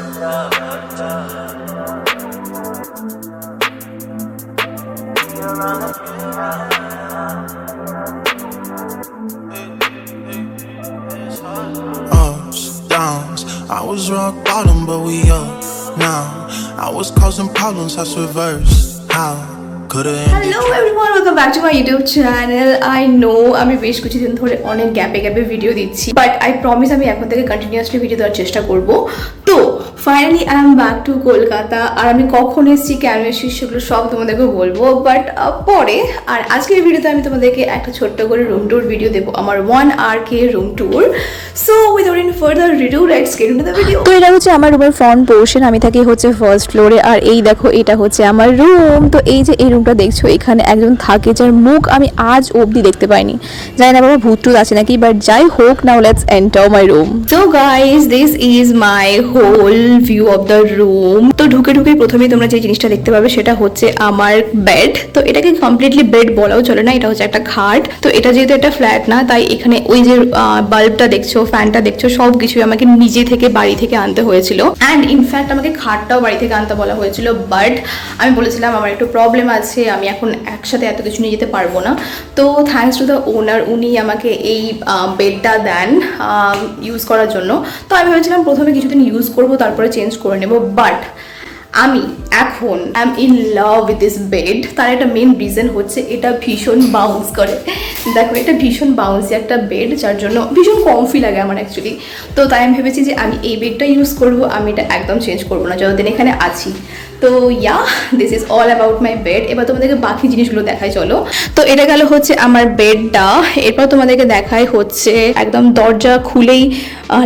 Ups, downs, I was rock bottom but we up now. I was causing problems, I reversed. How could it? Hello everyone, welcome back to my YouTube channel. I know আমি বেশ কিছুদিন ধরে অনেক গ্যাপে video দিচ্ছি, but I promise আমি এখন থেকে কন্টিনিউয়াসলি ভিডিও দেওয়ার চেষ্টা করব। তো finally I am back to Kolkata. আর আমি কখন এসেছি, কেন এসেছি, সেগুলো সব তোমাদেরকে বলবো বাট পরে। আর আজকের ভিডিওতে আমি তোমাদেরকে একটা ছোট্ট করে রুম ট্যুর ভিডিও দেবো, আমার 1RK room tour. So without any further ado, let's get into the video. তো এটা হচ্ছে আমার রুমের ফ্রন্ট পোর্শন, আমি থাকি হচ্ছে ফার্স্ট ফ্লোরে। আর এই দেখো, এটা হচ্ছে আমার রুম। তো এই যে এই রুমটা দেখছো, এখানে একজন থাকে যার মুখ আমি আজ অবধি দেখতে পাইনি। জানি না বাবা ভূত টুত আছে নাকি, বাট যাই হোক, now let's enter my room. তো guys, this is my whole view of the room. তো ঢুকে প্রথমেই তোমরা যে জিনিসটা দেখতে পাবে সেটা হচ্ছে আমার বেড। তো এটাকে কমপ্লিটলি বেড বলাও চলে না, এটা হচ্ছে একটা খাট। তো এটা যেহেতু একটা ফ্ল্যাট না, তাই এখানে ওই যে বাল্বটা দেখছো, ফ্যানটা দেখছো, সব কিছুই আমাকে নিজে থেকে বাড়ি থেকে আনতে হয়েছিল। অ্যান্ড ইনফ্যাক্ট আমাকে খাটটাও বাড়ি থেকে আনতে বলা হয়েছিল, বাট আমি বলেছিলাম আমার একটু প্রবলেম আছে, আমি এখন একসাথে এত কিছু নিয়ে যেতে পারবো না। তো থ্যাঙ্কস টু দ্য ওনার, উনি আমাকে এই বেডটা দেন ইউজ করার জন্য। তো আমি ভেবেছিলাম প্রথমে কিছুদিন ইউজ করবো, তারপরে চেঞ্জ করে নেবো, বাট আমি এখন I am in love with this bed. তার একটা মেন রিজন হচ্ছে এটা ভীষণ বাউন্স করে। দেখো, এটা ভীষণ বাউন্সি একটা বেড, যার জন্য ভীষণ কমফি লাগে আমার অ্যাকচুয়ালি। তো তাই আমি ভেবেছি যে আমি এই বেডটা ইউজ করবো, আমি এটা একদম চেঞ্জ করবো না যতদিন এখানে আছি। তো yeah, this is all about my bed. এবার তোমাদেরকে বাকি জিনিসগুলো দেখাই চলো। তো এটা গেল হচ্ছে আমার বেডটা। এরপর তোমাদেরকে দেখাই হচ্ছে একদম দরজা খুলেই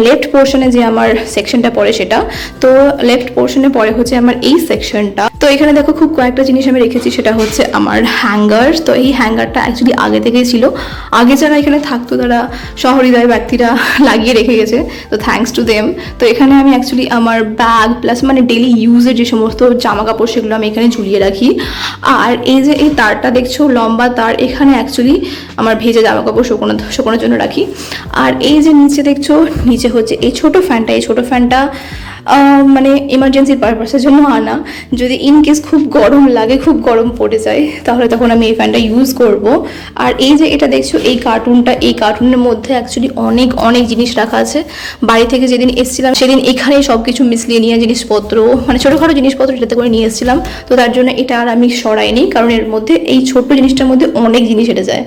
লেফট পোর্শনে যে আমার সেকশনটা পড়ে সেটা। তো লেফট পোর্শনে পড়ে হচ্ছে আমার এই সেকশনটা। তো এখানে দেখো খুব কয়েকটা জিনিস আমি রেখেছি, সেটা হচ্ছে আমার হ্যাঙ্গার। তো এই হ্যাঙ্গারটা অ্যাকচুয়ালি আগে থেকেই ছিল, আগে যারা এখানে থাকতো তারা শহরিদয় ব্যক্তিরা লাগিয়ে রেখে গেছে, তো থ্যাঙ্কস টু দেম। তো এখানে আমি অ্যাকচুয়ালি আমার ব্যাগ প্লাস মানে ডেলি ইউজের যে সমস্ত জামা কাপড় সেগুলো আমি এখানে ঝুলিয়ে রাখি। আর এই যে এই তারটা দেখছো, লম্বা তার, এখানে অ্যাকচুয়ালি আমার ভেজা জামা কাপড় শুকোনোর জন্য রাখি। আর এই যে নিচে দেখছো, নিচে হচ্ছে এই ছোটো ফ্যানটা মানে ইমার্জেন্সি পারপাসের জন্য আনা। যদি ইন কেস খুব গরম লাগে, খুব গরম পড়ে যায়, তাহলে তখন আমি এই ফ্যানটা ইউজ করব। আর এই যে এটা দেখছো, এই কার্টুনের মধ্যে অ্যাকচুয়ালি অনেক জিনিস রাখা আছে। বাড়ি থেকে যেদিন এসেছিলাম সেদিন এখানেই সব কিছু মিসলিনিয়াস জিনিসপত্র, মানে ছোটোখাটো জিনিসপত্র এটাতে করে নিয়ে এসেছিলাম। তো তার জন্য এটা আর আমি সরাইনি, কারণ এর মধ্যে এই ছোট্ট জিনিসটার মধ্যে অনেক জিনিস এটে যায়।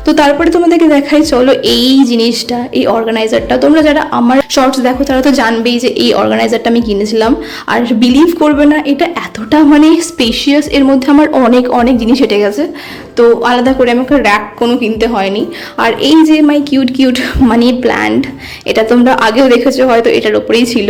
তো তারপরে তোমাদেরকে দেখাই চলো এই জিনিসটা, এই অর্গানাইজারটা। তোমরা যারা আমার শর্টস দেখো তারা তো জানবেই যে এই অর্গানাইজারটা আমি কিনেছিলাম। আর বিলিভ করবে না, এটা এতটা মানে স্পেশিয়াস, এর মধ্যে আমার অনেক জিনিস হেঁটে গেছে। তো আলাদা করে আমাকে র্যাক কোনো কিনতে হয়নি। আর এই যে মাই কিউট মানি প্ল্যান্ট, এটা তোমরা আগেও দেখেছো হয়তো, এটার ওপরেই ছিল।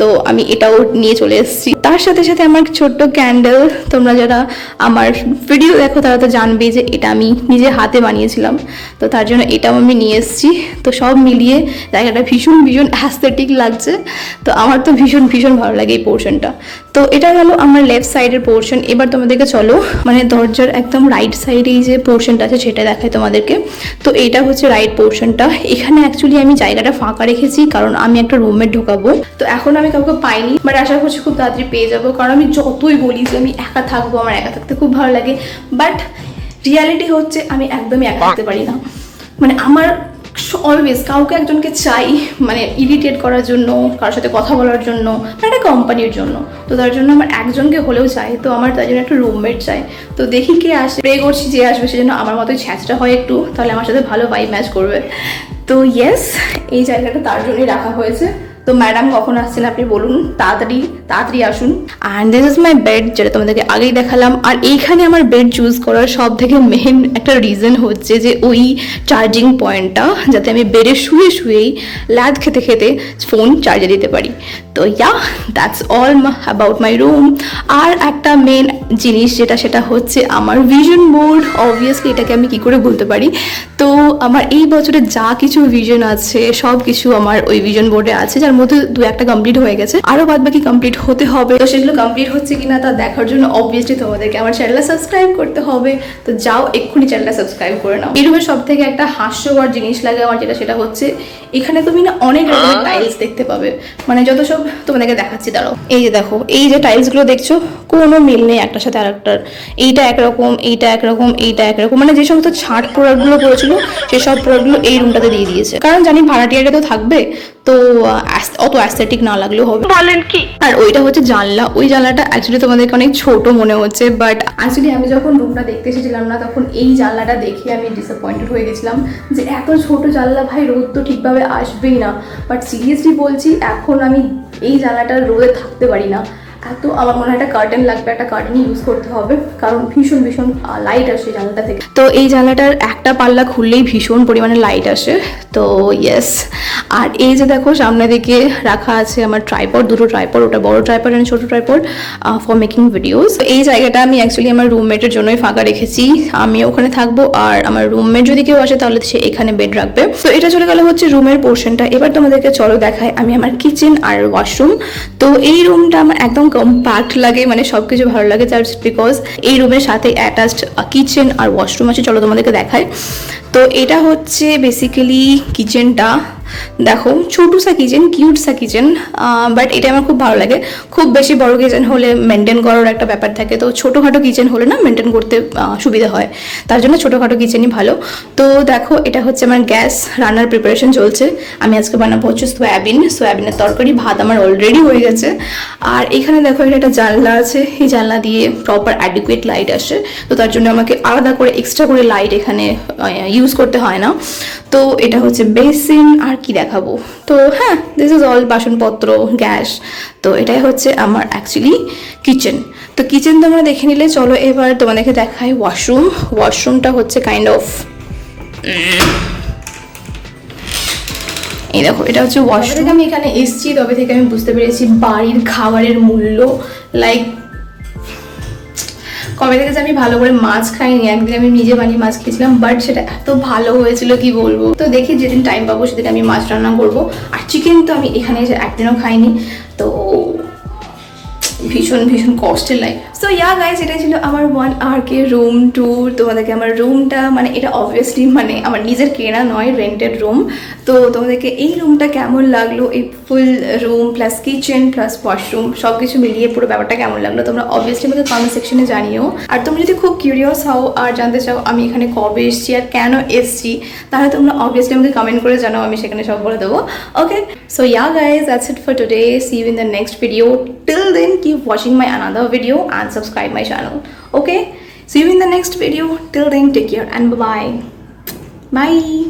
তো আমি এটাও নিয়ে চলে এসেছি। তার সাথে আমার ছোট্ট ক্যান্ডেল। তোমরা যারা আমার ভিডিও দেখো তারা তো জানবেই যে এটা আমি নিজে হাতে বানিয়েছিলাম, তো তার জন্য এটাও আমি নিয়ে এসেছি। তো সব মিলিয়ে জায়গাটা ভীষণ অ্যাস্থেটিক লাগছে। তো আমার তো ভীষণ ভালো লাগে এই পোর্শনটা। তো এটা গেল আমার লেফট সাইডের পোর্শন। এবার তোমাদেরকে চলো মানে দরজার একদম রাইট সাইডে এই যে পোর্শনটা আছে সেটা দেখাই তোমাদেরকে। তো এইটা হচ্ছে রাইট পোর্শনটা। এখানে অ্যাকচুয়ালি আমি জায়গাটা ফাঁকা রেখেছি, কারণ আমি একটা রুমমেট ঢোকাবো। তো এখন আমি কাউকে পাইনি, বাট আশা করছি খুব তাড়াতাড়ি পেয়ে যাবো। কারণ আমি যতই বলি যে আমি একা থাকবো, আমার একা থাকতে খুব ভালো লাগে, বাট রিয়ালিটি হচ্ছে আমি একদমই একা থাকতে পারি না। মানে আমার অলওয়েজ কাউকে একজনকে চাই, মানে ইরিটেট করার জন্য, কারোর সাথে কথা বলার জন্য, মানে একটা কোম্পানির জন্য। তো তার জন্য আমার একজনকে হলেও চাই, তো আমার তার জন্য একটা রুমমেট চাই। তো দেখি কে আসে, প্রে করছি যে আসবে, সেজন্য আমার মতোই ছ্যাঁচটা হয় একটু, তাহলে আমার সাথে ভালো ভাইব ম্যাচ করবে। তো ইয়েস, এই জায়গাটা তার জন্যই রাখা হয়েছে। তো ম্যাডাম কখন আসছেন আপনি বলুন, তাড়াতাড়ি আসুন। And this is my bed, যেটা তোমাদেরকে আগেই দেখালাম। আর এইখানে আমার বেড চুজ করার সব থেকে মেন একটা রিজন হচ্ছে যে ওই চার্জিং পয়েন্টটা, যাতে আমি বেডে শুয়েই ল্যাদ খেতে ফোন চার্জে দিতে পারি। তো yeah, that's all about my room. আর একটা মেন জিনিস যেটা সেটা হচ্ছে আমার ভিশন বোর্ড। অবভিয়াসলি এটাকে আমি কি করে বলতে পারি, তো আমার এই বছরে যা কিছু ভিশন আছে সব কিছু আমার ওই ভিশন বোর্ডে আছে, যার মধ্যে 2-1টা কমপ্লিট হয়ে গেছে, আরও বাদ বাকি কমপ্লিট হতে হবে। তো সেগুলো কমপ্লিট হচ্ছে কিনা তা দেখার জন্য অবভিয়াসলি তোমাদেরকে আমার চ্যানেলটা সাবস্ক্রাইব করতে হবে। তো যাও এক্ষুনি চ্যানেলটা সাবস্ক্রাইব করে নাও। এই রুমের সব থেকে একটা হাস্যকর জিনিস লাগে আমার, যেটা সেটা হচ্ছে এখানে তুমি না অনেক রকমের টাইলস দেখতে পাবে, মানে যত সব তোমাদেরকে দেখাচ্ছি দাঁড়াও। এই যে দেখো, এই যে টাইলসগুলো দেখছো কোনো মিল নেই একটার সাথে আরেকটার। এইটা একরকম, এইটা একরকম, এইটা একরকম, মানে যে সমস্ত ছাট প্রোডাক্টগুলো করেছিল সেসব প্রোডাক্টগুলো এই রুমটাতে দিয়ে দিয়েছে, কারণ জানি ভাড়াটিয়াটা তো থাকবে, তো অত অ্যাস্থেটিক না লাগলেও হবে। বলেন কি? আর ওইটা হচ্ছে জানলা, ওই জানলাটা অ্যাকচুয়ালি তোমাদেরকে অনেক ছোট মনে হচ্ছে, বাট অ্যাকচুয়ালি আমি যখন রুমটা দেখতে এসেছিলাম না তখন এই জানলাটা দেখে আমি ডিসঅ্যাপয়েন্টেড হয়ে গেছিলাম যে এত ছোট জানলা, ভাই রোদ তো ঠিকভাবে আসবেই না। বাট সিরিয়াসলি বলছি, এখন আমি এই জানলাটার রোদে থাকতে পারি না, এত আমার মনে হয় একটা কার্টেন লাগবে, একটা কার্টেন ইউজ করতে হবে, কারণ ভীষণ ভীষণ লাইট আসে জানলাটা থেকে। তো এই জানলাটার একটা পাল্লা খুললেই ভীষণ পরিমাণে লাইট আসে। তো ইয়েস, আর এই যে দেখো সামনে দিকে রাখা আছে আমার ট্রাইপড, দুটো ট্রাইপড, ওটা বড় ট্রাইপড আর ছোটো ট্রাইপড ফর মেকিং ভিডিওস। এই জায়গাটা আমি অ্যাকচুয়ালি আমার রুমমেটের জন্যই ফাঁকা রেখেছি, আমি ওখানে থাকবো, আর আমার রুমমেট যদি কেউ আসে তাহলে সে এখানে বেড রাখবে। তো এটা চলে গেল হচ্ছে রুমের পোর্শনটা। এবার তোমাদেরকে চলো দেখায় আমি আমার কিচেন আর ওয়াশরুম। তো এই রুমটা আমার একদম কম্প্যাক্ট লাগে, মানে সব কিছু ভালো লাগে, জাস্ট বিকজ এই রুমের সাথে অ্যাটাচড কিচেন আর ওয়াশরুম আছে। চলো তোমাদেরকে দেখায়। তো এটা হচ্ছে বেসিক্যালি কিচেনটা, দেখো ছোটো সা কিচেন, কিউট সা কিচেন, বাট এটা আমার খুব ভালো লাগে। খুব বেশি বড় কিচেন হলে মেনটেন করার একটা ব্যাপার থাকে, তো ছোটোখাটো কিচেন হলে না মেনটেন করতে সুবিধা হয়, তার জন্য ছোটোখাটো কিচেনই ভালো। তো দেখো এটা হচ্ছে আমার গ্যাস, রান্নার প্রিপারেশন চলছে। আমি আজকে বানাবো হচ্ছে সোয়াবিনের তরকারি, ভাত আমার অলরেডি হয়ে গেছে। আর এখানে দেখো এটা একটা জানলা আছে, এই জানলা দিয়ে প্রপার অ্যাডিকুয়েট লাইট আসে, তো তার জন্য আমাকে আলাদা করে এক্সট্রা করে লাইট এখানে ইউজ করতে হয় না। তো এটা হচ্ছে বেসিন, আর কি দেখাবো, তো হ্যাঁ দিস ইজ অল বাসনপত্র, গ্যাস। তো এটাই হচ্ছে আমার অ্যাকচুয়ালি কিচেন। তো কিচেন তোমরা দেখে নিলে, চলো এবার তোমাদেরকে দেখাই ওয়াশরুম। ওয়াশরুমটা হচ্ছে কাইন্ড অফ, এই দেখো এটা হচ্ছে ওয়াশরুম। থেকে আমি এখানে এসেছি তবে থেকে আমি বুঝতে পেরেছি বাড়ির খাবারের মূল্য, লাইক কবে থেকে যে আমি ভালো করে মাছ খাইনি। একদিন আমি নিজে বানিয়ে মাছ খেয়েছিলাম, বাট সেটা এত ভালো হয়েছিল কি বলবো। তো দেখি যেদিন টাইম পাবো সেদিন আমি মাছ রান্না করবো। আর চিকেন তো আমি এখানে এসে একদিনও খাইনি, তো ভীষণ ভীষণ কষ্টের লাইফ। সো ইয়া গাইজ, এটাই ছিল আমার 1 hour রুম ট্যুর। তোমাদেরকে আমার রুমটা, মানে এটা অবভিয়াসলি মানে আমার নিজের কেনা নয়, রেন্টেড রুম। তো তোমাদেরকে এই রুমটা কেমন লাগলো, এই full room plus kitchen plus washroom সব কিছু মিলিয়ে পুরো ব্যাপারটা কেমন লাগলো তোমরা অবভিয়াসলি আমাকে কমেন্ট সেকশনে জানিও। আর তোমরা যদি খুব কিউরিয়াস হও আর জানতে চাও আমি এখানে কবে এসেছি আর কেন এসেছি, তাহলে তোমরা অবভিয়াসলি আমাকে কমেন্ট করে জানাও, আমি সেখানে সব বলে দেবো। Okay, so yeah guys, that's it for today. See you in the next video. Till then, keep watching my another video and subscribe my channel. Okay, see you in the next video. Till then, take care and bye bye.